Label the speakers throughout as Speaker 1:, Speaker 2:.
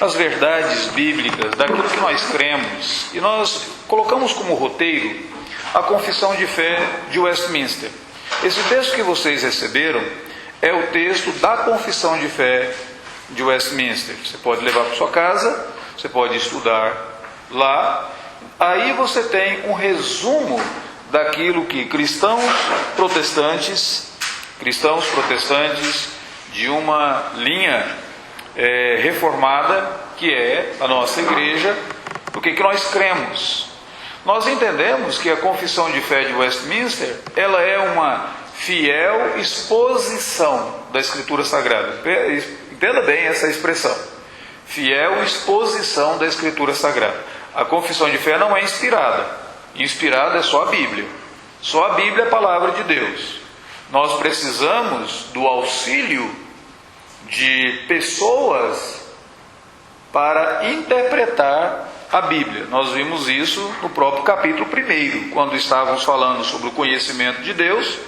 Speaker 1: as verdades bíblicas, daquilo que nós cremos, e nós colocamos como roteiro a Confissão de Fé de Westminster. Esse texto que vocês receberam é o texto da Confissão de Fé de Westminster. Você pode levar para sua casa, você pode estudar lá. Aí você tem um resumo daquilo que cristãos protestantes de uma linha reformada, que é a nossa igreja, o que nós cremos. Nós entendemos que a Confissão de Fé de Westminster, ela é uma fiel exposição da Escritura Sagrada. Entenda bem essa expressão. Fiel exposição da Escritura Sagrada. A Confissão de Fé não é inspirada. Inspirada é só a Bíblia. Só a Bíblia é a palavra de Deus. Nós precisamos do auxílio de pessoas para interpretar a Bíblia. Nós vimos isso no próprio capítulo 1, quando estávamos falando sobre o conhecimento de Deus.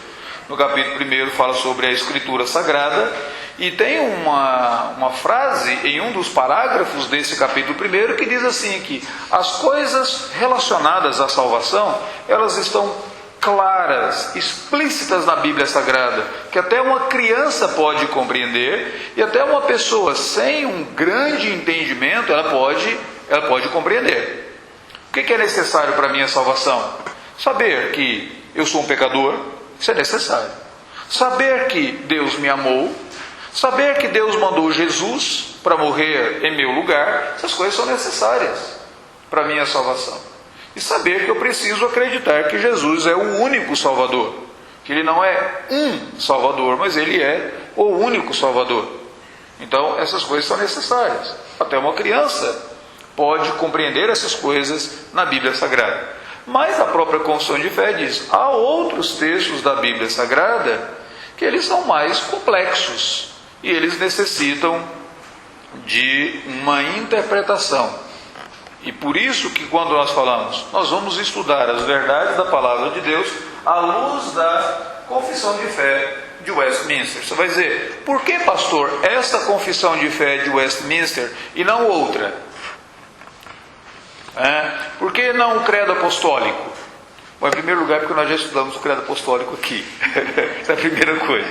Speaker 1: No capítulo 1 fala sobre a Escritura Sagrada, e tem uma frase em um dos parágrafos desse capítulo 1 que diz assim, que as coisas relacionadas à salvação, elas estão claras, explícitas na Bíblia Sagrada, que até uma criança pode compreender, e até uma pessoa sem um grande entendimento, ela pode compreender. O que é necessário para a minha salvação? Saber que eu sou um pecador, isso é necessário. Saber que Deus me amou, saber que Deus mandou Jesus para morrer em meu lugar, essas coisas são necessárias para a minha salvação. E saber que eu preciso acreditar que Jesus é o único Salvador, que Ele não é um Salvador, mas Ele é o único Salvador. Então essas coisas são necessárias. Até uma criança pode compreender essas coisas na Bíblia Sagrada. Mas a própria Confissão de Fé diz, há outros textos da Bíblia Sagrada que eles são mais complexos e eles necessitam de uma interpretação. E por isso que quando nós falamos, nós vamos estudar as verdades da Palavra de Deus à luz da Confissão de Fé de Westminster. Você vai dizer, por que, pastor, esta Confissão de Fé de Westminster e não outra? Por que não o credo apostólico? Bom, em primeiro lugar, porque nós já estudamos o credo apostólico aqui. Essa é a primeira coisa.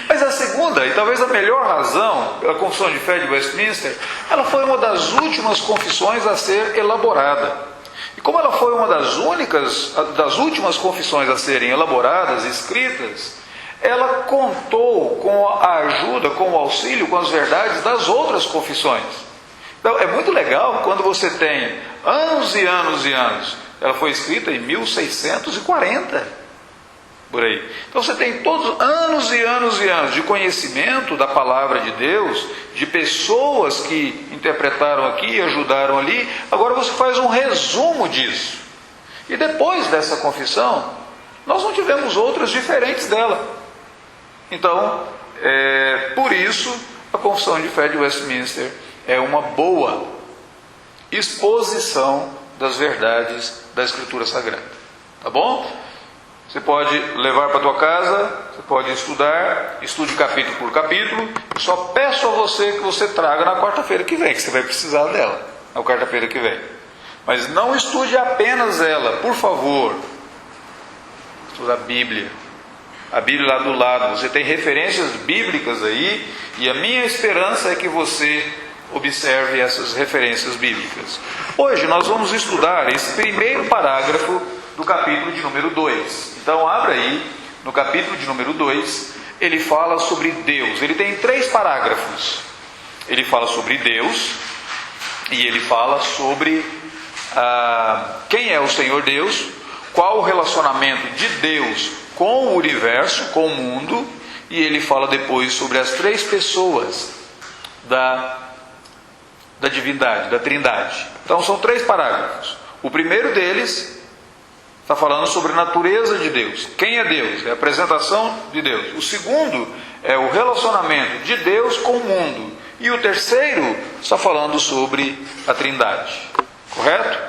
Speaker 1: Mas a segunda, e talvez a melhor razão pela Confissão de Fé de Westminster, ela foi uma das últimas confissões a ser elaborada. E como ela foi uma das últimas confissões a serem elaboradas, escritas, ela contou com a ajuda, com o auxílio, com as verdades das outras confissões. Então é muito legal quando você tem anos e anos e anos. Ela foi escrita em 1640. Por aí. Então você tem todos anos e anos e anos de conhecimento da palavra de Deus, de pessoas que interpretaram aqui e ajudaram ali. Agora você faz um resumo disso. E depois dessa confissão, nós não tivemos outras diferentes dela. Então, por isso, a Confissão de Fé de Westminster é uma boa exposição das verdades da Escritura Sagrada. Tá bom? Você pode levar para a tua casa, você pode estudar, estude capítulo por capítulo. Eu só peço a você que você traga na quarta-feira que vem, que você vai precisar dela, na quarta-feira que vem. Mas não estude apenas ela, por favor. Estude a Bíblia lá do lado. Você tem referências bíblicas aí, e a minha esperança é que você observe essas referências bíblicas. Hoje nós vamos estudar esse primeiro parágrafo do capítulo de número 2. Então abra aí, no capítulo de número 2, ele fala sobre Deus. Ele tem 3 parágrafos. Ele fala sobre Deus, e ele fala sobre quem é o Senhor Deus, qual o relacionamento de Deus com o universo, com o mundo, e ele fala depois sobre as 3 pessoas da divindade, da Trindade. Então são 3 parágrafos. O primeiro deles está falando sobre a natureza de Deus. Quem é Deus? É a apresentação de Deus. O segundo é o relacionamento de Deus com o mundo. E o terceiro está falando sobre a Trindade. Correto?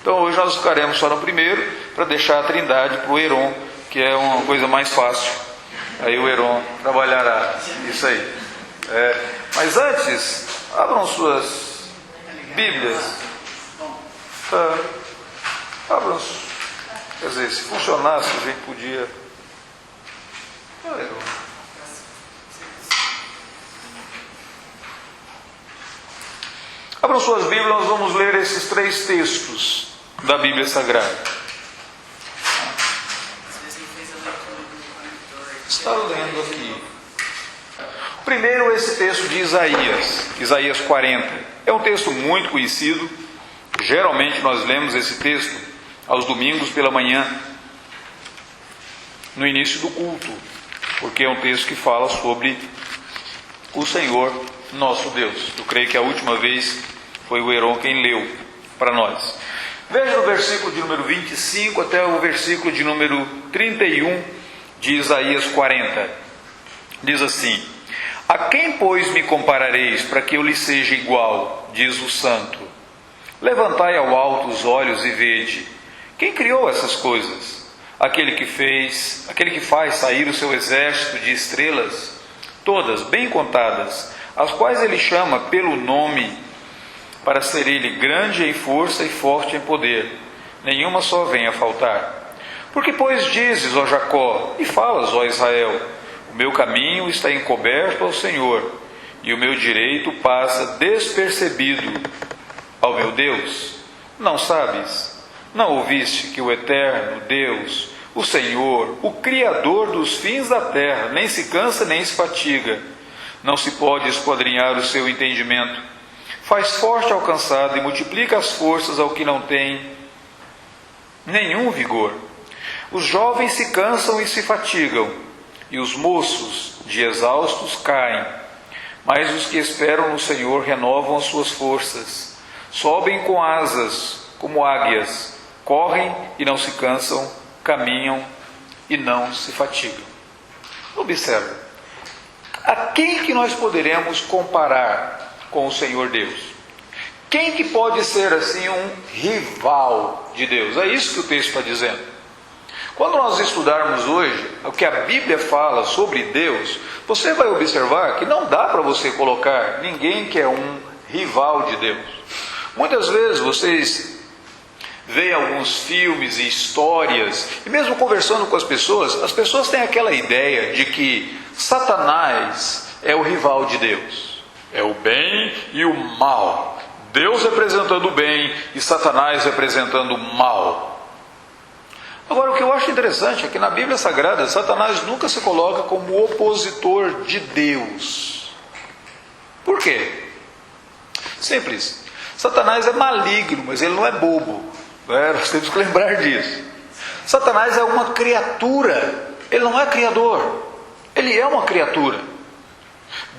Speaker 1: Então hoje nós ficaremos só no primeiro, para deixar a Trindade para o Heron, que é uma coisa mais fácil. Aí o Heron trabalhará isso aí. Mas antes, abram suas Bíblias. Abram. Quer dizer, se funcionasse, a gente podia. Abram suas Bíblias, nós vamos ler esses 3 textos da Bíblia Sagrada. Está lendo aqui. Primeiro, esse texto de Isaías 40. É um texto muito conhecido. Geralmente nós lemos esse texto aos domingos pela manhã, no início do culto, porque é um texto que fala sobre o Senhor nosso Deus. Eu creio que a última vez foi o Heron quem leu para nós. Veja o versículo de número 25 até o versículo de número 31 de Isaías 40. Diz assim: A quem, pois, me comparareis para que eu lhe seja igual? Diz o Santo. Levantai ao alto os olhos e vede. Quem criou essas coisas? Aquele que faz sair o seu exército de estrelas, todas bem contadas, as quais ele chama pelo nome, para ser ele grande em força e forte em poder. Nenhuma só vem a faltar. Porque, pois, dizes, ó Jacó, e falas, ó Israel, o meu caminho está encoberto ao Senhor, e o meu direito passa despercebido ao meu Deus. Não sabes? Não ouviste que o eterno Deus, o Senhor, o Criador dos fins da terra, nem se cansa nem se fatiga, não se pode esquadrinhar o seu entendimento, faz forte ao cansado e multiplica as forças ao que não tem nenhum vigor. Os jovens se cansam e se fatigam, e os moços de exaustos caem, mas os que esperam no Senhor renovam as suas forças, sobem com asas como águias, correm e não se cansam, caminham e não se fatigam. Observe, a quem que nós poderemos comparar com o Senhor Deus? Quem que pode ser assim um rival de Deus? É isso que o texto está dizendo. Quando nós estudarmos hoje o que a Bíblia fala sobre Deus, você vai observar que não dá para você colocar ninguém que é um rival de Deus. Muitas vezes vocês veem alguns filmes e histórias, e mesmo conversando com as pessoas têm aquela ideia de que Satanás é o rival de Deus. É o bem e o mal. Deus representando o bem e Satanás representando o mal. Agora, o que eu acho interessante é que na Bíblia Sagrada, Satanás nunca se coloca como opositor de Deus. Por quê? Simples. Satanás é maligno, mas ele não é bobo. Nós temos que lembrar disso. Satanás é uma criatura. Ele não é criador. Ele é uma criatura.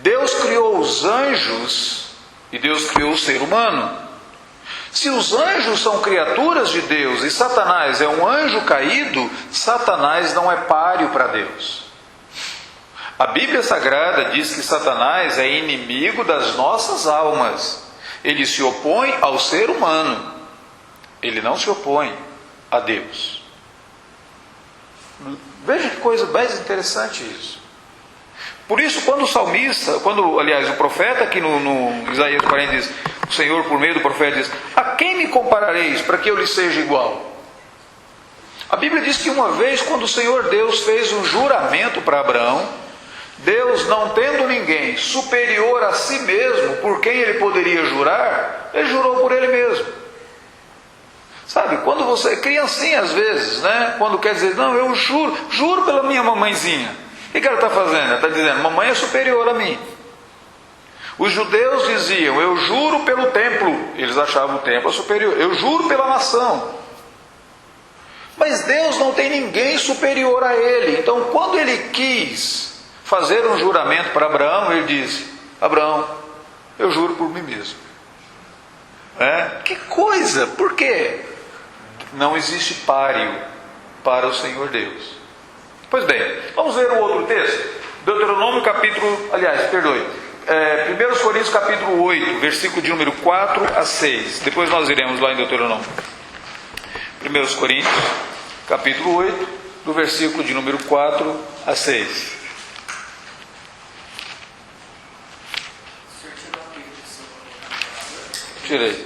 Speaker 1: Deus criou os anjos e Deus criou o ser humano. Se os anjos são criaturas de Deus e Satanás é um anjo caído, Satanás não é páreo para Deus. A Bíblia Sagrada diz que Satanás é inimigo das nossas almas. Ele se opõe ao ser humano. Ele não se opõe a Deus. Veja que coisa mais interessante isso. Por isso, quando o profeta aqui no Isaías 40 diz, o Senhor por meio do profeta diz, a quem me comparareis para que eu lhe seja igual? A Bíblia diz que uma vez, quando o Senhor Deus fez um juramento para Abraão, Deus, não tendo ninguém superior a si mesmo, por quem ele poderia jurar, ele jurou por ele mesmo. Sabe, quando você, criancinha às vezes, né? Quando quer dizer, não, eu juro pela minha mamãezinha. O que ela está fazendo? Ela está dizendo, mamãe é superior a mim. Os judeus diziam, eu juro pelo templo. Eles achavam o templo superior. Eu juro pela nação. Mas Deus não tem ninguém superior a ele. Então, quando ele quis fazer um juramento para Abraão, ele disse, Abraão, eu juro por mim mesmo. Que coisa! Por quê? Não existe páreo para o Senhor Deus. Pois bem, vamos ver o outro texto. Deuteronômio 1 Coríntios capítulo 8, versículo de número 4 a 6. Depois nós iremos lá em Deuteronômio. 1 Coríntios capítulo 8, do versículo de número 4 a 6. Tirei.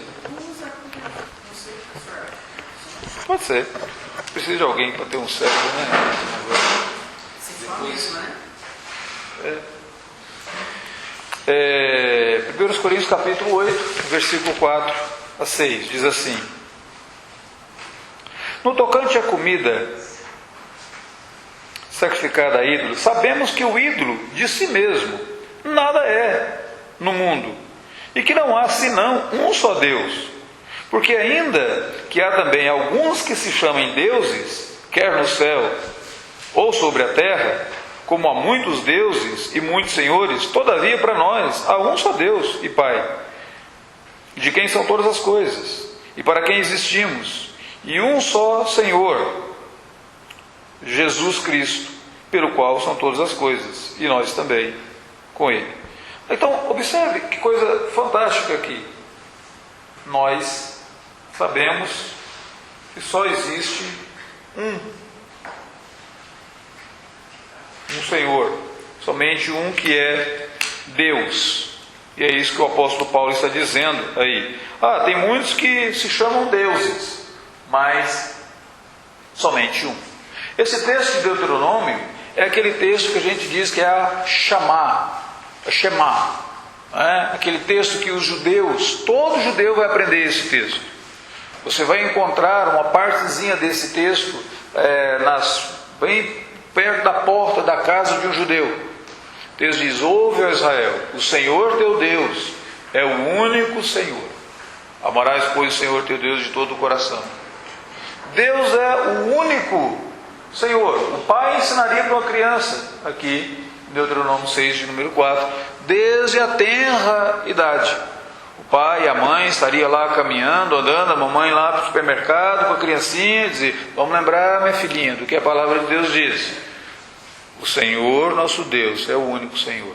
Speaker 1: Pode ser. Precisa de alguém para ter um cérebro, né? Depois. 1 Coríntios capítulo 8, versículo 4 a 6, diz assim: no tocante à comida sacrificada a ídolo, sabemos que o ídolo de si mesmo nada é no mundo, e que não há senão um só Deus. Porque ainda que há também alguns que se chamem deuses, quer no céu ou sobre a terra, como há muitos deuses e muitos senhores, todavia para nós há um só Deus e Pai, de quem são todas as coisas, e para quem existimos, e um só Senhor, Jesus Cristo, pelo qual são todas as coisas, e nós também com Ele. Então, observe que coisa fantástica aqui. Nós sabemos que só existe um Senhor, somente um que é Deus. E é isso que o apóstolo Paulo está dizendo aí. Tem muitos que se chamam deuses, mas somente um. Esse texto de Deuteronômio é aquele texto que a gente diz que é a Shema. Aquele texto que os judeus, todo judeu vai aprender esse texto. Você vai encontrar uma partezinha desse texto bem perto da porta da casa de um judeu. O texto diz: ouve, ó Israel, o Senhor teu Deus é o único Senhor. Amarás, pois, o Senhor teu Deus de todo o coração. Deus é o único Senhor. O pai ensinaria para uma criança, aqui em Deuteronômio 6, de número 4, desde a tenra idade. O pai e a mãe estariam lá caminhando, andando, a mamãe lá para o supermercado com a criancinha, e dizer: vamos lembrar, minha filhinha, do que a palavra de Deus diz. O Senhor nosso Deus é o único Senhor.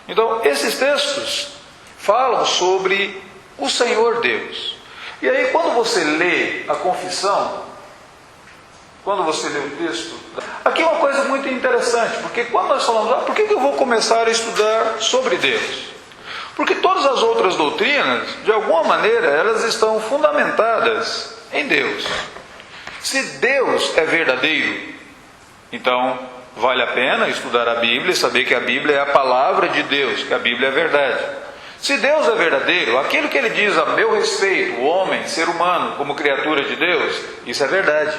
Speaker 1: Então, esses textos falam sobre o Senhor Deus. E aí, quando você lê a confissão, quando você lê o texto, aqui é uma coisa muito interessante, porque quando nós falamos, por que eu vou começar a estudar sobre Deus? Porque todas as outras doutrinas, de alguma maneira, elas estão fundamentadas em Deus. Se Deus é verdadeiro, então vale a pena estudar a Bíblia e saber que a Bíblia é a palavra de Deus, que a Bíblia é verdade. Se Deus é verdadeiro, aquilo que Ele diz a meu respeito, o homem, ser humano, como criatura de Deus, isso é verdade.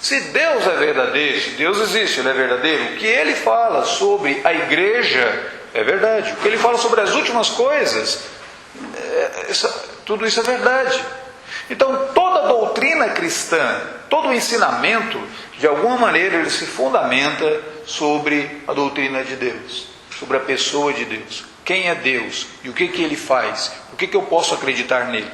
Speaker 1: Se Deus é verdadeiro, se Deus existe, Ele é verdadeiro, o que Ele fala sobre a igreja é verdade. O que Ele fala sobre as últimas coisas, tudo isso é verdade. Então, toda doutrina cristã, todo o ensinamento, de alguma maneira, ele se fundamenta sobre a doutrina de Deus, sobre a pessoa de Deus. Quem é Deus e o que Ele faz, o que eu posso acreditar nele,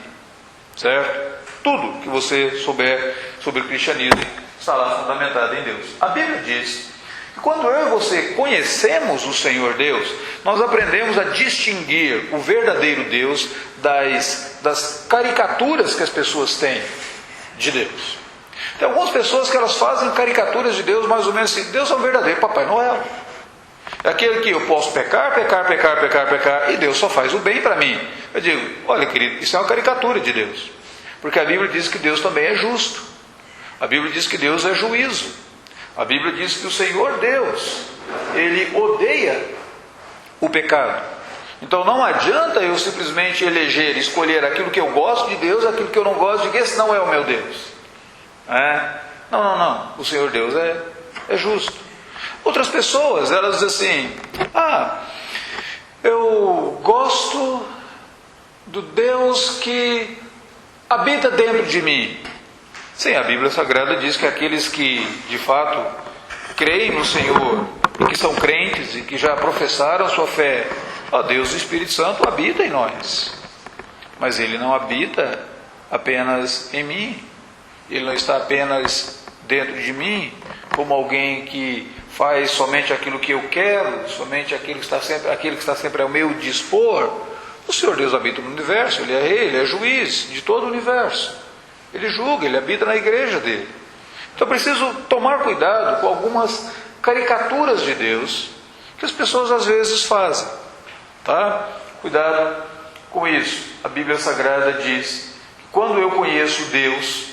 Speaker 1: certo? Tudo que você souber sobre o cristianismo está lá fundamentado em Deus. A Bíblia diz que quando eu e você conhecemos o Senhor Deus, nós aprendemos a distinguir o verdadeiro Deus das caricaturas que as pessoas têm de Deus. Tem algumas pessoas que elas fazem caricaturas de Deus mais ou menos assim: Deus é um verdadeiro Papai Noel. É aquele que eu posso pecar, e Deus só faz o bem para mim. Eu digo: olha, querido, isso é uma caricatura de Deus. Porque a Bíblia diz que Deus também é justo. A Bíblia diz que Deus é juízo. A Bíblia diz que o Senhor Deus, Ele odeia o pecado. Então não adianta eu simplesmente escolher aquilo que eu gosto de Deus, aquilo que eu não gosto de Deus, esse não é o meu Deus. Não. O Senhor Deus é justo. Outras pessoas, elas dizem assim: eu gosto do Deus que habita dentro de mim. Sim, a Bíblia Sagrada diz que aqueles que de fato creem no Senhor, e que são crentes e que já professaram a sua fé, Deus, o Espírito Santo, habita em nós. Mas Ele não habita apenas em mim. Ele não está apenas dentro de mim, como alguém que faz somente aquilo que eu quero, somente aquele que está sempre ao meu dispor. O Senhor Deus habita no universo, Ele é rei, Ele é juiz de todo o universo. Ele julga, Ele habita na igreja dele. Então eu preciso tomar cuidado com algumas caricaturas de Deus que as pessoas às vezes fazem. Tá? Cuidado com isso? A Bíblia Sagrada diz que quando eu conheço Deus,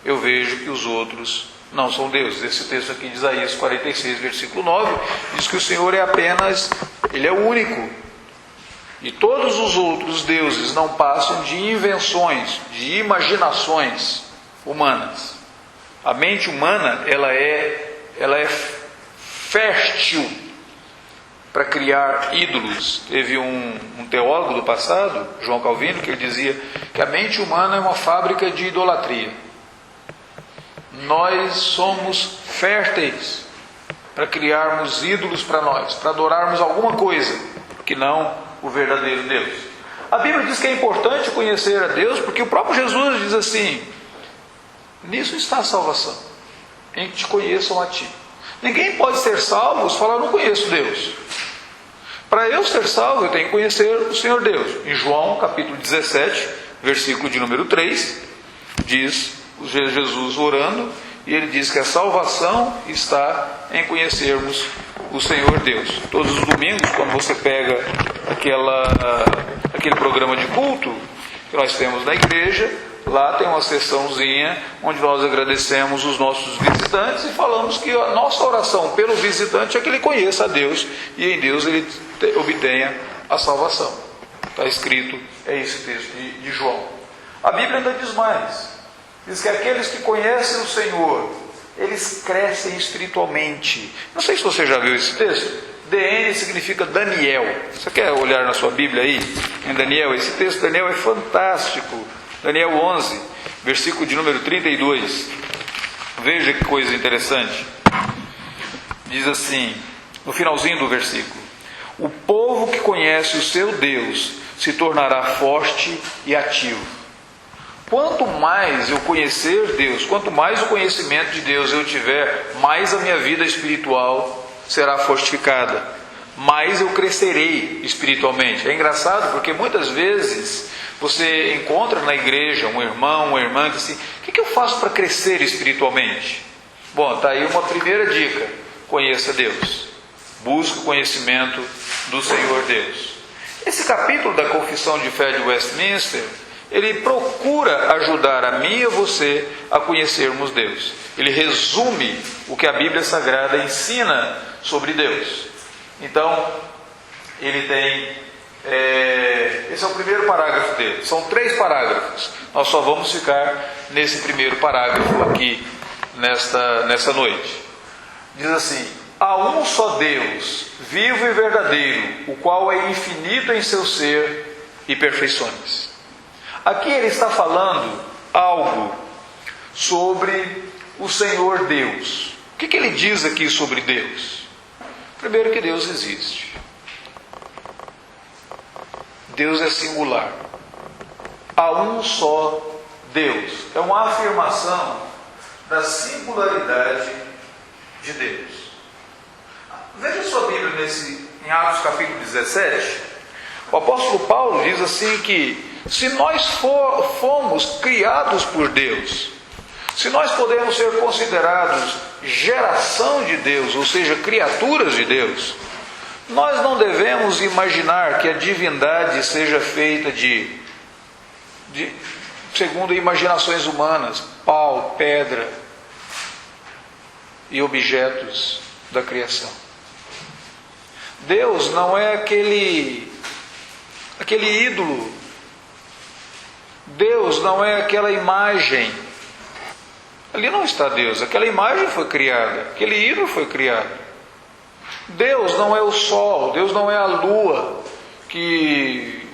Speaker 1: eu vejo que os outros não são deuses. Esse texto aqui de Isaías 46, versículo 9, diz que o Senhor é apenas, Ele é o único. E todos os outros deuses não passam de invenções, de imaginações humanas. A mente humana, ela é fértil para criar ídolos. Teve um teólogo do passado, João Calvino, que ele dizia que a mente humana é uma fábrica de idolatria. Nós somos férteis para criarmos ídolos para nós, para adorarmos alguma coisa que não o verdadeiro Deus. A Bíblia diz que é importante conhecer a Deus, porque o próprio Jesus diz assim: nisso está a salvação, em que te conheçam a ti. Ninguém pode ser salvo se falar, eu não conheço Deus. Para eu ser salvo, eu tenho que conhecer o Senhor Deus. Em João capítulo 17, versículo de número 3, diz Jesus orando, e ele diz que a salvação está em conhecermos o Senhor Deus. Todos os domingos, quando você pega aquele programa de culto que nós temos na igreja, lá tem uma sessãozinha onde nós agradecemos os nossos visitantes e falamos que a nossa oração pelo visitante é que ele conheça a Deus e em Deus ele obtenha a salvação. Está escrito, é esse texto de João. A Bíblia ainda diz mais. Diz que aqueles que conhecem o Senhor, eles crescem espiritualmente. Não sei se você já viu esse texto. DN significa Daniel. Você quer olhar na sua Bíblia aí, em Daniel? Esse texto, Daniel, é fantástico. Daniel 11, versículo de número 32. Veja que coisa interessante. Diz assim, no finalzinho do versículo: o povo que conhece o seu Deus se tornará forte e ativo. Quanto mais eu conhecer Deus, quanto mais o conhecimento de Deus eu tiver, mais a minha vida espiritual será fortificada, mais eu crescerei espiritualmente. É engraçado porque muitas vezes você encontra na igreja um irmão, uma irmã que assim, o que eu faço para crescer espiritualmente? Bom, está aí uma primeira dica: conheça Deus, busque o conhecimento do Senhor Deus. Esse capítulo da Confissão de Fé de Westminster, ele procura ajudar a mim e a você a conhecermos Deus. Ele resume o que a Bíblia Sagrada ensina sobre Deus. Então, ele tem... esse é o primeiro parágrafo dele. São 3 parágrafos. Nós só vamos ficar nesse primeiro parágrafo aqui, nessa noite. Diz assim: há um só Deus, vivo e verdadeiro, o qual é infinito em seu ser e perfeições. Aqui ele está falando algo sobre o Senhor Deus. O que ele diz aqui sobre Deus? Primeiro, que Deus existe. Deus é singular. Há um só Deus. É uma afirmação da singularidade de Deus. Veja sua Bíblia em Atos capítulo 17. O apóstolo Paulo diz assim que se nós fomos criados por Deus, se nós podemos ser considerados geração de Deus, ou seja, criaturas de Deus, nós não devemos imaginar que a divindade seja feita segundo imaginações humanas, pau, pedra e objetos da criação. Deus não é aquele ídolo. Deus não é aquela imagem. Ali não está Deus. Aquela imagem foi criada. Aquele ídolo foi criado. Deus não é o sol. Deus não é a lua que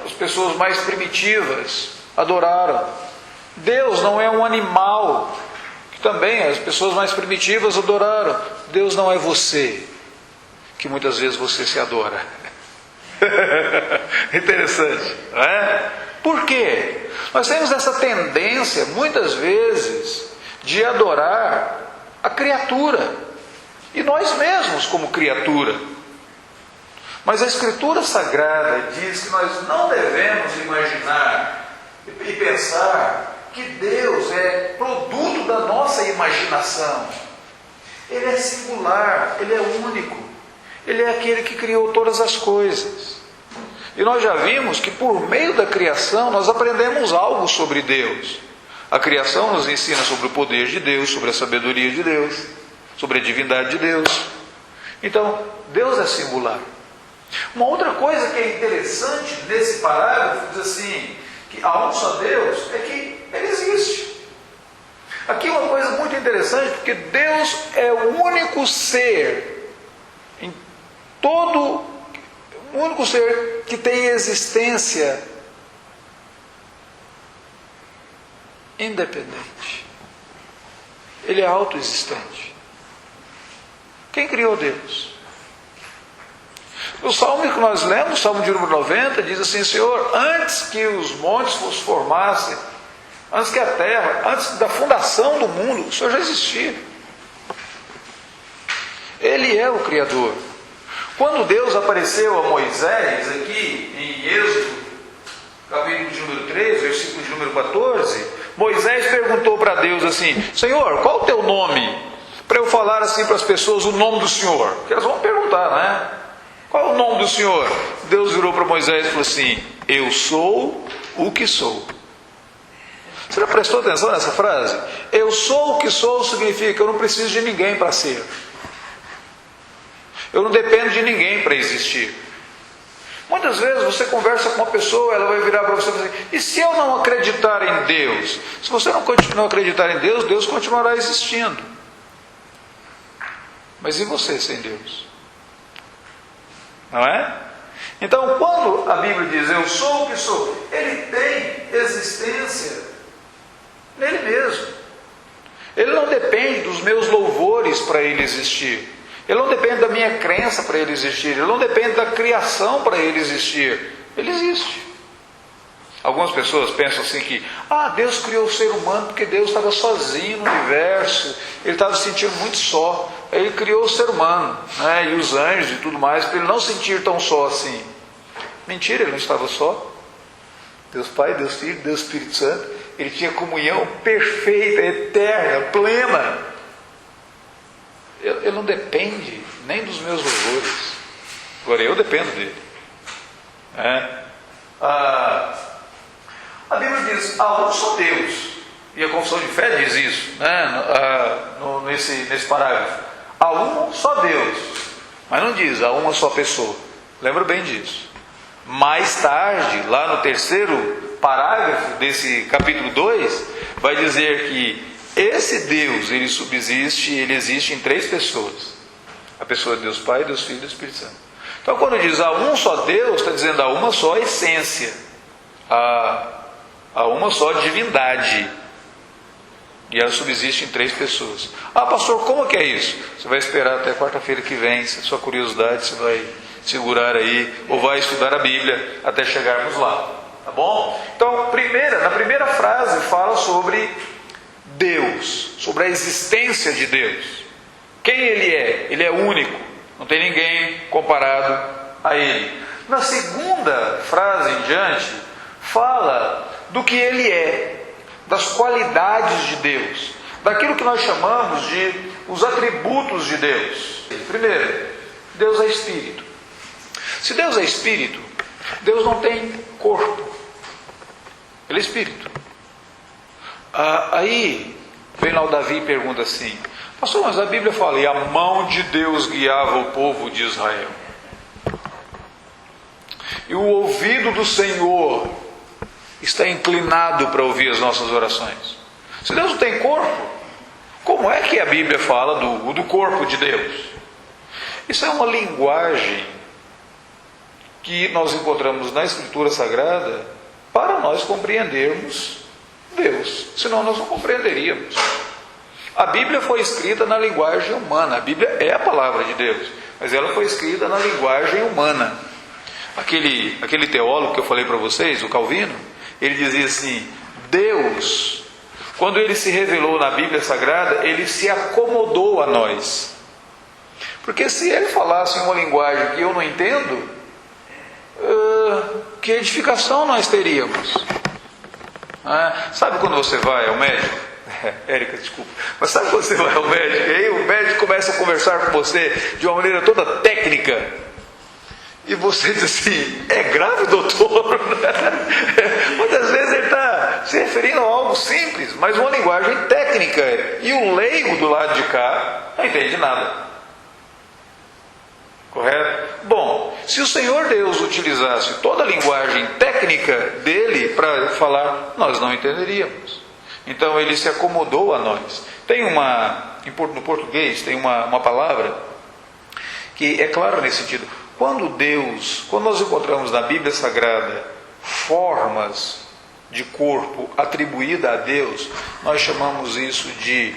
Speaker 1: as pessoas mais primitivas adoraram. Deus não é um animal que também as pessoas mais primitivas adoraram. Deus não é você, que muitas vezes você se adora. Interessante, não é? Por quê? Nós temos essa tendência, muitas vezes, de adorar a criatura, e nós mesmos como criatura. Mas a Escritura Sagrada diz que nós não devemos imaginar e pensar que Deus é produto da nossa imaginação. Ele é singular, Ele é único. Ele é aquele que criou todas as coisas. E nós já vimos que por meio da criação nós aprendemos algo sobre Deus. A criação nos ensina sobre o poder de Deus, sobre a sabedoria de Deus, sobre a divindade de Deus. Então, Deus é singular. Uma outra coisa que é interessante nesse parágrafo, diz assim, que há um só Deus, é que Ele existe. Aqui uma coisa muito interessante, porque Deus é o único ser, o único ser que tem existência independente. Ele é autoexistente. Quem criou Deus? O salmo que nós lemos, o salmo de número 90, diz assim: Senhor, antes que os montes se formassem, antes que a terra, antes da fundação do mundo, o Senhor já existia. Ele é o Criador. Quando Deus apareceu a Moisés, aqui em Êxodo, capítulo de número 3, versículo de número 14, Moisés perguntou para Deus assim: Senhor, qual o teu nome? Para eu falar assim para as pessoas o nome do Senhor. Porque elas vão perguntar, né? Qual é o nome do Senhor? Deus virou para Moisés e falou assim: eu sou o que sou. Você já prestou atenção nessa frase? Eu sou o que sou significa que eu não preciso de ninguém para ser. Eu não dependo de ninguém para existir. Muitas vezes você conversa com uma pessoa, ela vai virar para você e falar assim: e se eu não acreditar em Deus? Se você não acreditar em Deus, Deus continuará existindo. Mas e você sem Deus? Não é? Então, quando a Bíblia diz eu sou o que sou, Ele tem existência nele mesmo. Ele não depende dos meus louvores para Ele existir. Ele não depende da minha crença para Ele existir. Ele não depende da criação para Ele existir. Ele existe. Algumas pessoas pensam assim que Deus criou o ser humano porque Deus estava sozinho no universo, Ele estava se sentindo muito só. Aí Ele criou o ser humano, né, e os anjos e tudo mais, para Ele não se sentir tão só assim. Mentira, Ele não estava só. Deus Pai, Deus Filho, Deus Espírito Santo, Ele tinha comunhão perfeita, eterna, plena. Ele não depende nem dos meus louvores. Agora eu dependo dele. A Bíblia diz: há um só Deus. E a confissão de fé diz isso, nesse parágrafo. Há um só Deus. Mas não diz há uma só pessoa. Lembra bem disso. Mais tarde, lá no terceiro parágrafo desse capítulo 2, vai dizer que esse Deus, Ele subsiste, Ele existe em 3 pessoas. A pessoa de Deus Pai, Deus Filho e Deus Espírito Santo. Então quando diz há um só Deus, está dizendo há uma só essência. Há uma só divindade. E ela subsiste em 3 pessoas. Pastor, como que é isso? Você vai esperar até quarta-feira que vem, se a sua curiosidade você vai segurar aí, ou vai estudar a Bíblia até chegarmos lá. Tá bom? Então, na primeira frase fala sobre Deus, sobre a existência de Deus. Quem Ele é? Ele é único, não tem ninguém comparado a Ele. Na segunda frase em diante, fala do que Ele é, das qualidades de Deus, daquilo que nós chamamos de os atributos de Deus. Primeiro, Deus é Espírito. Se Deus é Espírito, Deus não tem corpo. Ele é Espírito. Aí vem lá o Davi e pergunta assim: pastor, mas a Bíblia fala, e a mão de Deus guiava o povo de Israel, e o ouvido do Senhor está inclinado para ouvir as nossas orações. Se Deus não tem corpo, como é que a Bíblia fala do corpo de Deus? Isso é uma linguagem que nós encontramos na Escritura Sagrada para nós compreendermos Deus, senão nós não compreenderíamos. A Bíblia foi escrita na linguagem humana. A Bíblia é a palavra de Deus, mas ela foi escrita na linguagem humana. Aquele teólogo que eu falei para vocês, o Calvino, ele dizia assim: Deus, quando Ele se revelou na Bíblia Sagrada, Ele se acomodou a nós. Porque se Ele falasse em uma linguagem que eu não entendo, que edificação nós teríamos? Sabe quando você vai ao médico? Érica, desculpa. Mas sabe quando você vai ao médico? E aí o médico começa a conversar com você de uma maneira toda técnica. E você diz assim, é grave, doutor? Muitas vezes ele está se referindo a algo simples, mas uma linguagem técnica. E o leigo do lado de cá não entende nada. Correto? Bom, se o Senhor Deus utilizasse toda a linguagem técnica dele para falar, nós não entenderíamos. Então ele se acomodou a nós. Tem no português, tem uma palavra que é clara nesse sentido. Quando nós encontramos na Bíblia Sagrada formas de corpo atribuída a Deus, nós chamamos isso de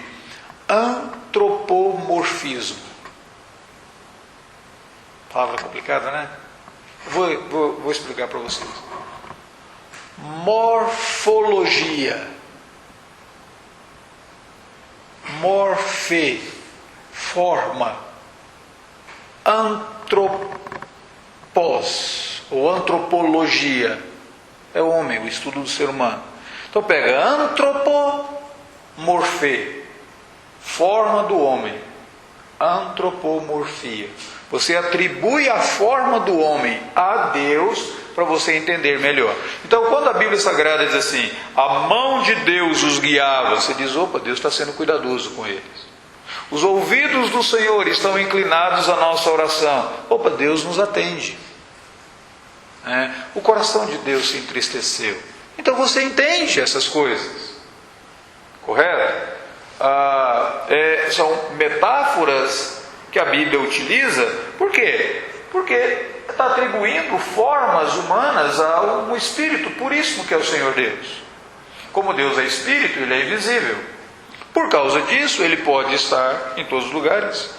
Speaker 1: antropomorfismo. Palavra complicada, né? Vou explicar para vocês. Morfologia. Morfe, forma. Antropos, ou antropologia, é o homem, o estudo do ser humano. Então pega antropomorfe, forma do homem, antropomorfia. Você atribui a forma do homem a Deus para você entender melhor. Então quando a Bíblia Sagrada diz assim, a mão de Deus os guiava, você diz, opa, Deus está sendo cuidadoso com eles. Os ouvidos do Senhor estão inclinados à nossa oração. Opa, Deus nos atende. O coração de Deus se entristeceu. Então você entende essas coisas. Correto? São metáforas que a Bíblia utiliza. Por quê? Porque está atribuindo formas humanas a um Espírito puríssimo que é o Senhor Deus. Como Deus é Espírito, Ele é invisível. Por causa disso, Ele pode estar em todos os lugares.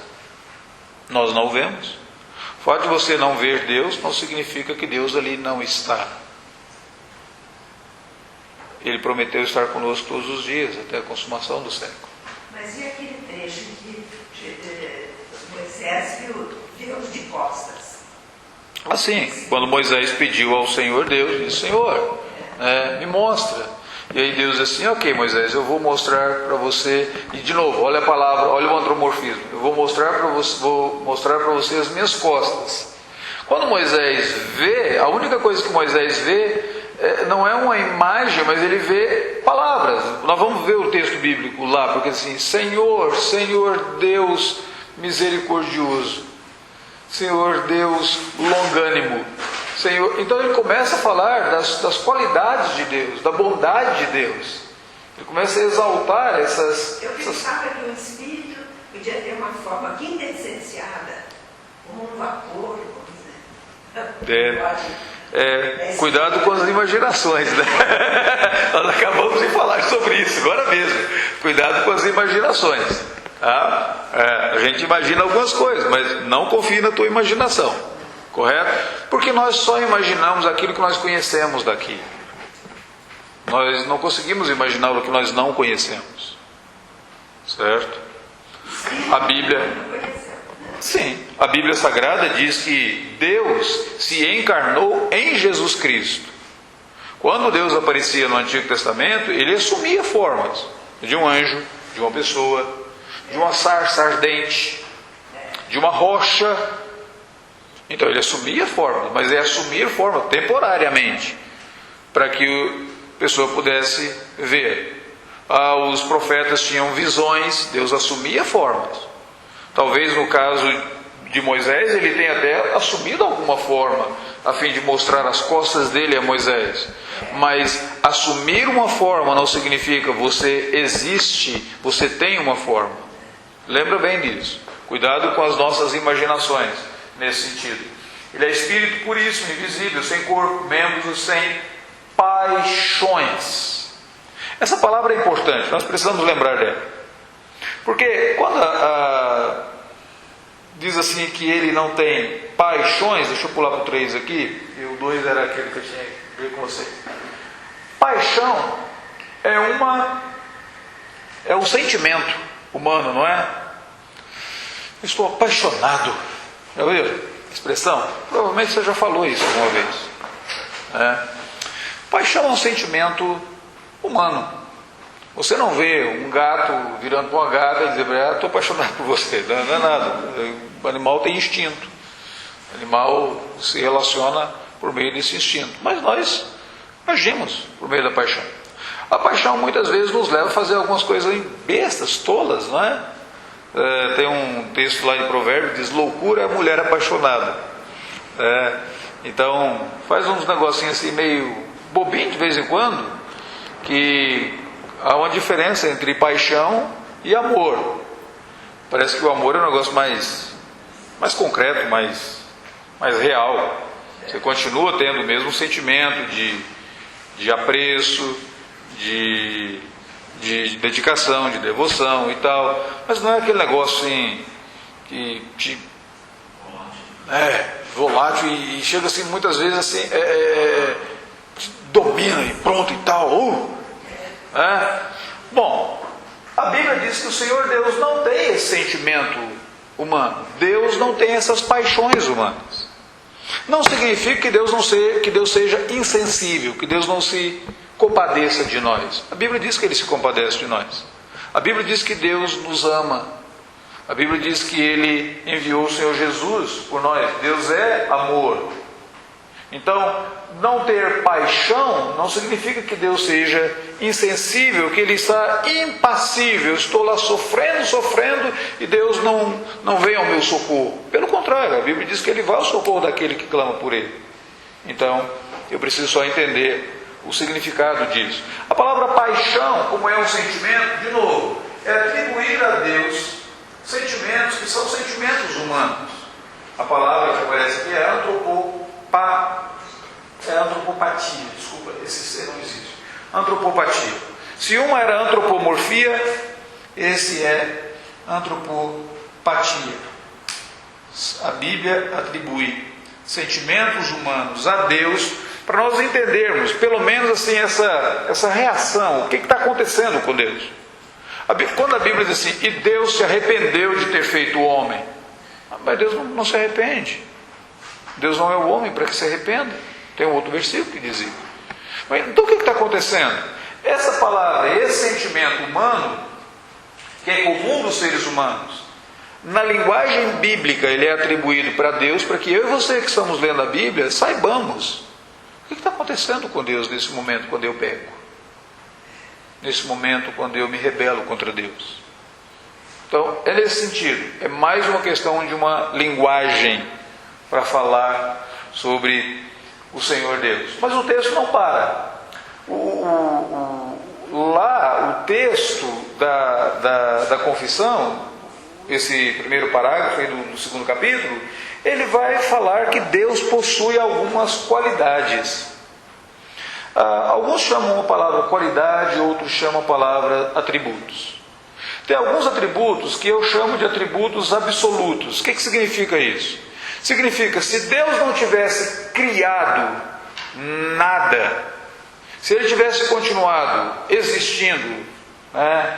Speaker 1: Nós não o vemos. O fato de você não ver Deus não significa que Deus ali não está. Ele prometeu estar conosco todos os dias, até a consumação do século.
Speaker 2: Mas e aquele trecho em que Moisés viu Deus de costas?
Speaker 1: Assim, quando Moisés pediu ao Senhor Deus, disse, Senhor, me mostra. E aí Deus diz assim, ok Moisés, eu vou mostrar para você, e de novo, olha a palavra, olha o antropomorfismo, eu vou mostrar para você as minhas costas. Quando Moisés vê, a única coisa que Moisés vê não é uma imagem, mas ele vê palavras. Nós vamos ver o texto bíblico lá, porque assim, Senhor Deus misericordioso, Senhor Deus longânimo, Senhor. Então ele começa a falar das qualidades de Deus, da bondade de Deus. Ele começa a exaltar essas...
Speaker 2: Eu pensava que o Espírito podia ter uma forma quintessenciada, como um vapor, vamos dizer.
Speaker 1: Cuidado com as imaginações, né? Nós acabamos de falar sobre isso agora mesmo. Cuidado com as imaginações. Tá? A gente imagina algumas coisas, mas não confie na tua imaginação. Correto? Porque nós só imaginamos aquilo que nós conhecemos daqui. Nós não conseguimos imaginar o que nós não conhecemos. Certo? A Bíblia... Sim, a Bíblia Sagrada diz que Deus se encarnou em Jesus Cristo. Quando Deus aparecia no Antigo Testamento, Ele assumia formas de um anjo, de uma pessoa, de uma sarça ardente, de uma rocha. Então Ele assumia forma, mas é assumir forma temporariamente, para que a pessoa pudesse ver. Os profetas tinham visões, Deus assumia formas. Talvez no caso de Moisés, ele tenha até assumido alguma forma, a fim de mostrar as costas dele a Moisés. Mas assumir uma forma não significa você existe, você tem uma forma. Lembra bem disso. Cuidado com as nossas imaginações nesse sentido. Ele é Espírito puríssimo, invisível, sem corpo, membros, sem paixões. Essa palavra é importante, nós precisamos lembrar dela. Porque quando diz assim que ele não tem paixões, deixa eu pular para o 3 aqui, e o 2 era aquele que eu tinha que ver com vocês. Paixão é um sentimento humano, não é? Eu estou apaixonado. Já ouviu a expressão? Provavelmente você já falou isso alguma vez. Paixão é um sentimento humano. Você não vê um gato virando para uma gata e dizer, estou apaixonado por você. Não é nada. O animal tem instinto. O animal se relaciona por meio desse instinto, mas nós agimos por meio da paixão. A paixão muitas vezes nos leva a fazer algumas coisas bestas, tolas, não é? Tem um texto lá em Provérbios que diz: loucura é a mulher apaixonada. Então faz uns negocinhos assim meio bobinho de vez em quando, que há uma diferença entre paixão e amor. Parece que o amor é um negócio mais concreto, mais real. Você continua tendo o mesmo sentimento de apreço, de dedicação, de devoção e tal, mas não é aquele negócio assim que volátil e chega assim muitas vezes assim domina e pronto e tal. Bom, a Bíblia diz que o Senhor Deus não tem esse sentimento humano. Deus não tem essas paixões humanas. Não significa que Deus seja insensível, que Deus não se compadeça de nós. A Bíblia diz que Ele se compadece de nós. A Bíblia diz que Deus nos ama. A Bíblia diz que Ele enviou o Senhor Jesus por nós. Deus é amor. Então, não ter paixão não significa que Deus seja insensível, que Ele está impassível. Estou lá sofrendo e Deus não vem ao meu socorro. Pelo contrário, a Bíblia diz que Ele vai ao socorro daquele que clama por Ele. Então, eu preciso só entender o significado disso. A palavra paixão, como é um sentimento, de novo, é atribuir a Deus sentimentos que são sentimentos humanos. A palavra que aparece aqui é antropopatia. Desculpa, esse C não existe. Antropopatia. Se uma era antropomorfia, esse é antropopatia. A Bíblia atribui sentimentos humanos a Deus para nós entendermos, pelo menos assim, essa reação. O que está acontecendo com Deus? Quando a Bíblia diz assim: e Deus se arrependeu de ter feito o homem. Mas Deus não se arrepende. Deus não é o homem para que se arrependa. Tem um outro versículo que diz isso. Mas, então o que está acontecendo? Essa palavra, esse sentimento humano, que é comum dos seres humanos, na linguagem bíblica ele é atribuído para Deus, para que eu e você que estamos lendo a Bíblia saibamos o que está acontecendo com Deus nesse momento quando eu peco, nesse momento quando eu me rebelo contra Deus. Então é nesse sentido, é mais uma questão de uma linguagem para falar sobre o Senhor Deus. Mas o texto não para. Lá o texto da confissão, esse primeiro parágrafo aí do segundo capítulo, ele vai falar que Deus possui algumas qualidades. Alguns chamam a palavra qualidade, outros chamam a palavra atributos. Tem alguns atributos que eu chamo de atributos absolutos. O que significa isso? Significa, se Deus não tivesse criado nada, se Ele tivesse continuado existindo,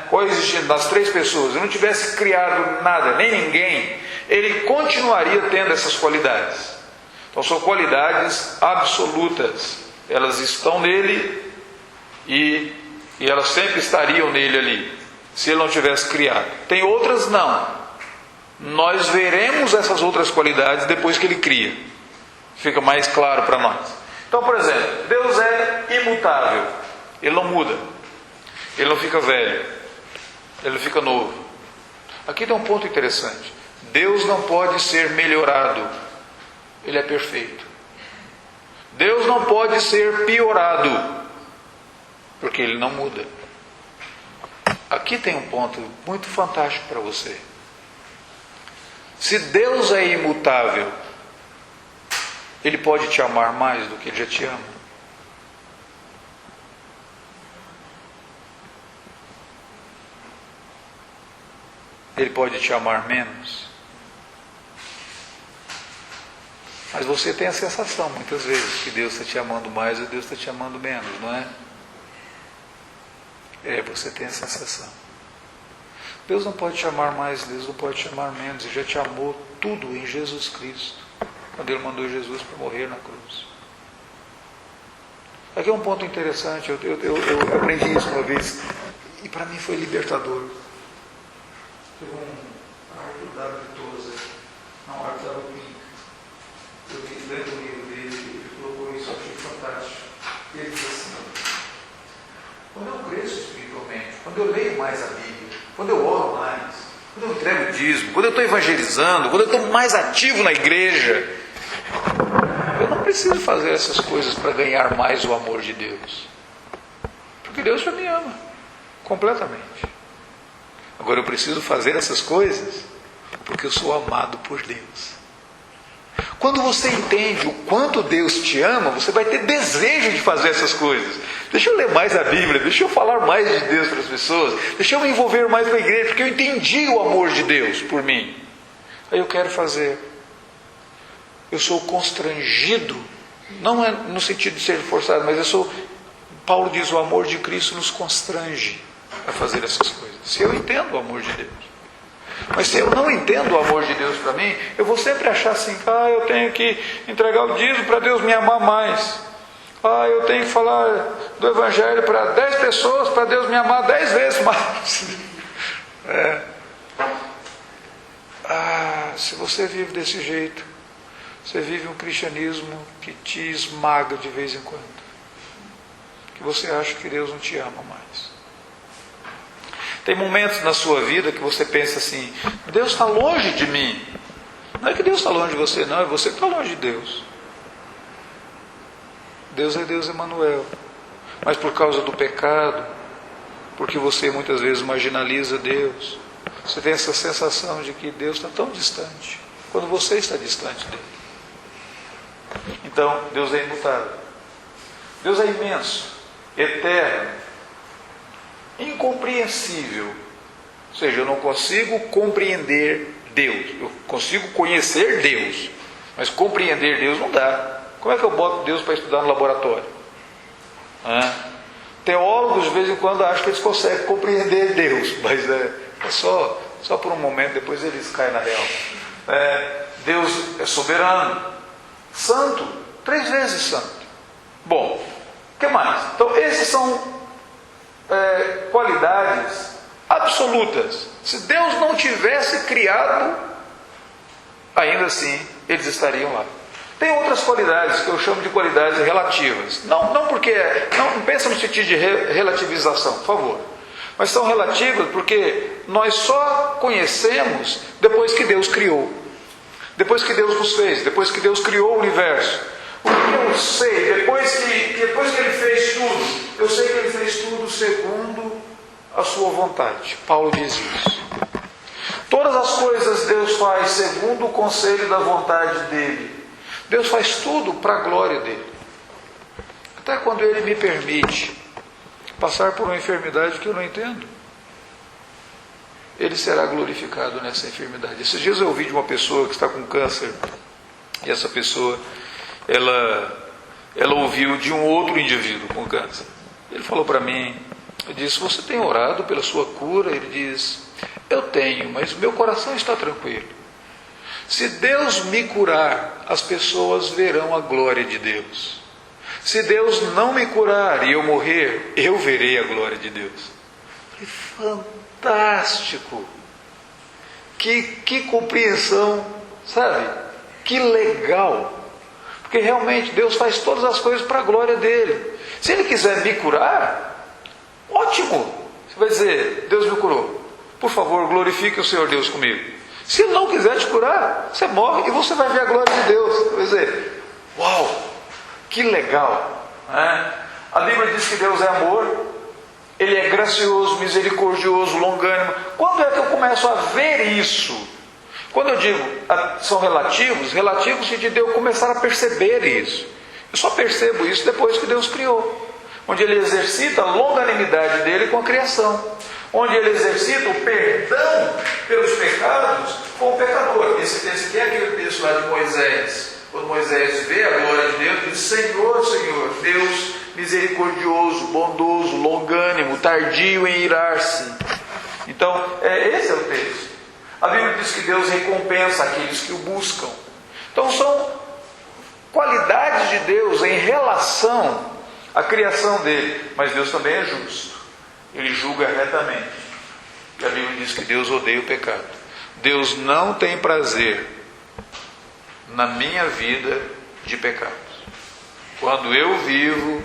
Speaker 1: coexistindo nas três pessoas, e não tivesse criado nada, nem ninguém, Ele continuaria tendo essas qualidades. Então são qualidades absolutas. Elas estão nele e elas sempre estariam nele ali, se Ele não tivesse criado. Tem outras não. Nós veremos essas outras qualidades depois que Ele cria. Fica mais claro para nós. Então, por exemplo, Deus é imutável. Ele não muda. Ele não fica velho. Ele não fica novo. Aqui tem um ponto interessante. Deus não pode ser melhorado. Ele é perfeito. Deus não pode ser piorado, porque Ele não muda. Aqui tem um ponto muito fantástico para você. Se Deus é imutável, Ele pode te amar mais do que Ele já te ama. Ele pode te amar menos. Mas você tem a sensação, muitas vezes, que Deus está te amando mais ou Deus está te amando menos, não é? Você tem a sensação. Deus não pode te amar mais, Deus não pode te amar menos. Ele já te amou tudo em Jesus Cristo, quando Ele mandou Jesus para morrer na cruz. Aqui é um ponto interessante. Eu aprendi isso uma vez e para mim foi libertador. Teve um Arthur W. Tozer, não, Arthur W. Pink. lendo um livro dele, ele colocou isso, eu achei fantástico. E ele diz assim: quando eu cresço espiritualmente, quando eu leio mais a Bíblia, quando eu oro mais, quando eu entrego o dízimo, quando eu estou evangelizando, quando eu estou mais ativo na igreja, eu não preciso fazer essas coisas para ganhar mais o amor de Deus, porque Deus já me ama completamente. Agora eu preciso fazer essas coisas porque eu sou amado por Deus. Quando você entende o quanto Deus te ama, você vai ter desejo de fazer essas coisas. Deixa eu ler mais a Bíblia, deixa eu falar mais de Deus para as pessoas, deixa eu me envolver mais com a igreja, porque eu entendi o amor de Deus por mim. Aí eu quero fazer. Eu sou constrangido, não é no sentido de ser forçado, mas Paulo diz, o amor de Cristo nos constrange a fazer essas coisas. Se eu entendo o amor de Deus. Mas se eu não entendo o amor de Deus para mim, eu vou sempre achar assim: eu tenho que entregar o dízimo para Deus me amar mais. Eu tenho que falar do Evangelho para 10 pessoas para Deus me amar 10 vezes mais. Se você vive desse jeito, você vive um cristianismo que te esmaga de vez em quando. Que você acha que Deus não te ama mais. Tem momentos na sua vida que você pensa assim: Deus está longe de mim. Não é que Deus está longe de você, não, é você que está longe de Deus. Deus é Deus Emanuel. Mas por causa do pecado, porque você muitas vezes marginaliza Deus, você tem essa sensação de que Deus está tão distante, quando você está distante dele. Então, Deus é imutável. Deus é imenso, eterno, incompreensível. Ou seja, eu não consigo compreender Deus. Eu consigo conhecer Deus, mas compreender Deus não dá. Como é que eu boto Deus para estudar no laboratório? Teólogos de vez em quando acham que eles conseguem compreender Deus, mas é só por um momento, depois eles caem na real. Deus é soberano, santo, 3 vezes santo. Bom, o que mais? Então esses são qualidades absolutas. Se Deus não tivesse criado, ainda assim eles estariam lá. Tem outras qualidades que eu chamo de qualidades relativas. Não pensa no sentido de relativização, por favor. Mas são relativas porque nós só conhecemos depois que Deus criou. Depois que Deus nos fez, depois que Deus criou o universo. O que eu sei, depois que Ele fez tudo, eu sei que Ele fez tudo segundo a sua vontade. Paulo diz isso. Todas as coisas Deus faz segundo o conselho da vontade dEle. Deus faz tudo para a glória dEle. Até quando Ele me permite passar por uma enfermidade que eu não entendo, Ele será glorificado nessa enfermidade. Esses dias eu ouvi de uma pessoa que está com câncer, e essa pessoa ela ouviu de um outro indivíduo com câncer. Ele falou para mim, eu disse: você tem orado pela sua cura? Ele diz: eu tenho, mas meu coração está tranquilo. Se Deus me curar, as pessoas verão a glória de Deus. Se Deus não me curar e eu morrer, eu verei a glória de Deus. Fantástico! Que compreensão, sabe? Que legal! Porque realmente Deus faz todas as coisas para a glória dEle. Se Ele quiser me curar, ótimo! Você vai dizer: Deus me curou, por favor, glorifique o Senhor Deus comigo. Se Ele não quiser te curar, você morre e você vai ver a glória de Deus. Você vai dizer: uau, que legal! A Bíblia diz que Deus é amor, Ele é gracioso, misericordioso, longânimo. Quando é que eu começo a ver isso? Quando eu digo são relativos no sentido de eu começar a perceber isso. Eu só percebo isso depois que Deus criou, onde Ele exercita a longanimidade dEle com a criação, onde Ele exercita o perdão pelos pecados com o pecador. Esse texto aqui é aquele texto lá de Moisés. Quando Moisés vê a glória de Deus, diz: Senhor, Senhor, Deus misericordioso, bondoso, longânimo, tardio em irar-se. Então, esse é o texto. A Bíblia diz que Deus recompensa aqueles que o buscam. Então são qualidades de Deus em relação à criação dele. Mas Deus também é justo. Ele julga retamente. E a Bíblia diz que Deus odeia o pecado. Deus não tem prazer na minha vida de pecados. Quando eu vivo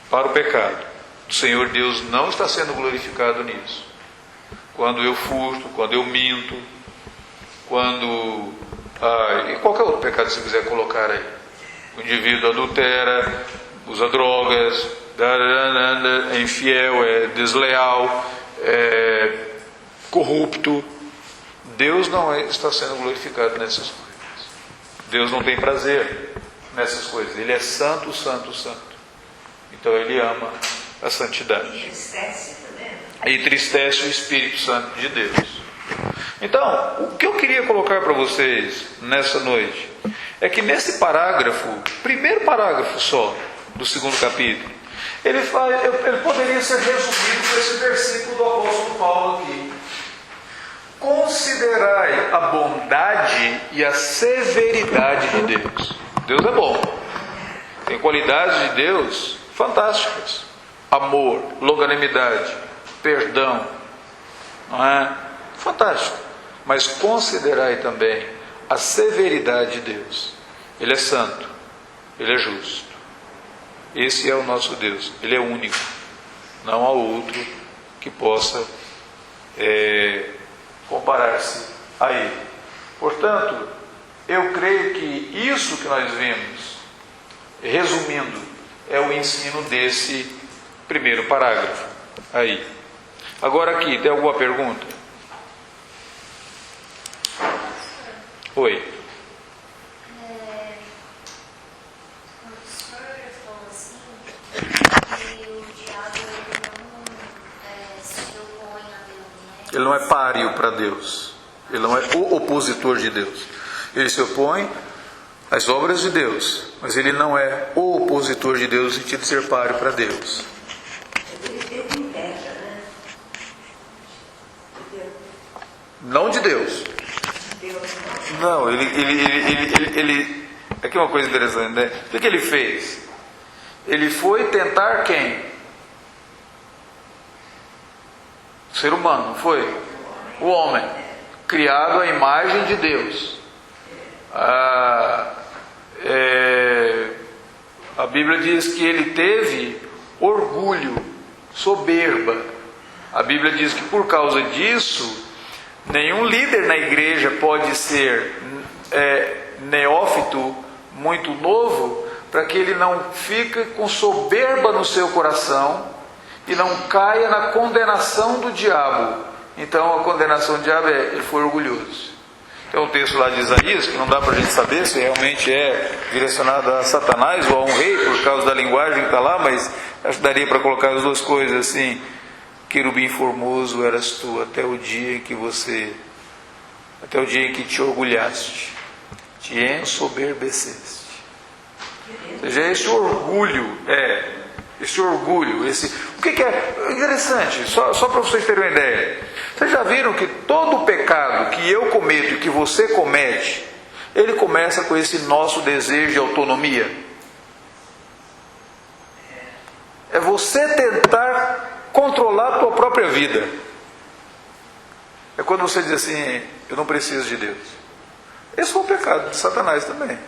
Speaker 1: para o pecado, o Senhor Deus não está sendo glorificado nisso. Quando eu furto, quando eu minto, quando... e qualquer outro pecado que você quiser colocar aí. O indivíduo adultera, usa drogas, é infiel, é desleal, é corrupto. Deus não está sendo glorificado nessas coisas. Deus não tem prazer nessas coisas. Ele é santo, santo, santo. Então Ele ama a santidade. E entristece o Espírito Santo de Deus. Então, o que eu queria colocar para vocês nessa noite é que nesse parágrafo, primeiro parágrafo só do 2º capítulo, ele poderia ser resumido por esse versículo do apóstolo Paulo aqui. Considerai a bondade e a severidade de Deus. Deus é bom. Tem qualidades de Deus fantásticas. Amor, longanimidade, perdão. Não é? Fantástico. Mas considerai também a severidade de Deus. Ele é santo. Ele é justo. Esse é o nosso Deus. Ele é único. Não há outro que possa comparar-se a Ele. Portanto, eu creio que isso que nós vimos, resumindo, é o ensino desse primeiro parágrafo aí. Agora aqui, tem alguma pergunta? Oi.
Speaker 3: O senhor falou assim que o diabo não se opõe a Deus, né?
Speaker 1: Ele não é páreo para Deus. Ele não é o opositor de Deus. Ele se opõe às obras de Deus, mas ele não é o opositor de Deus no sentido de ser páreo para Deus.
Speaker 2: Ele teve inveja, né?
Speaker 1: Não de Deus.
Speaker 2: Deus
Speaker 1: Não, ele... Aqui uma coisa interessante, né? O que ele fez? Ele foi tentar quem? O ser humano, não foi? O homem, criado à imagem de Deus. A Bíblia diz que ele teve orgulho, soberba. A Bíblia diz que por causa disso, nenhum líder na igreja pode ser neófito, muito novo, para que ele não fique com soberba no seu coração e não caia na condenação do diabo. Então a condenação do diabo ele foi orgulhoso. Tem um texto lá de Isaías que não dá para a gente saber se realmente é direcionado a Satanás ou a um rei, por causa da linguagem que está lá, mas acho que daria para colocar as duas coisas assim: querubim formoso eras tu até o dia em que te orgulhaste, te ensoberbeceste. Ou seja, esse orgulho, o que é interessante, só para vocês terem uma ideia. Vocês já viram que todo pecado que eu cometo e que você comete, ele começa com esse nosso desejo de autonomia. É você tentar controlar a tua própria vida. É quando você diz assim: eu não preciso de Deus. Esse foi o pecado de Satanás também.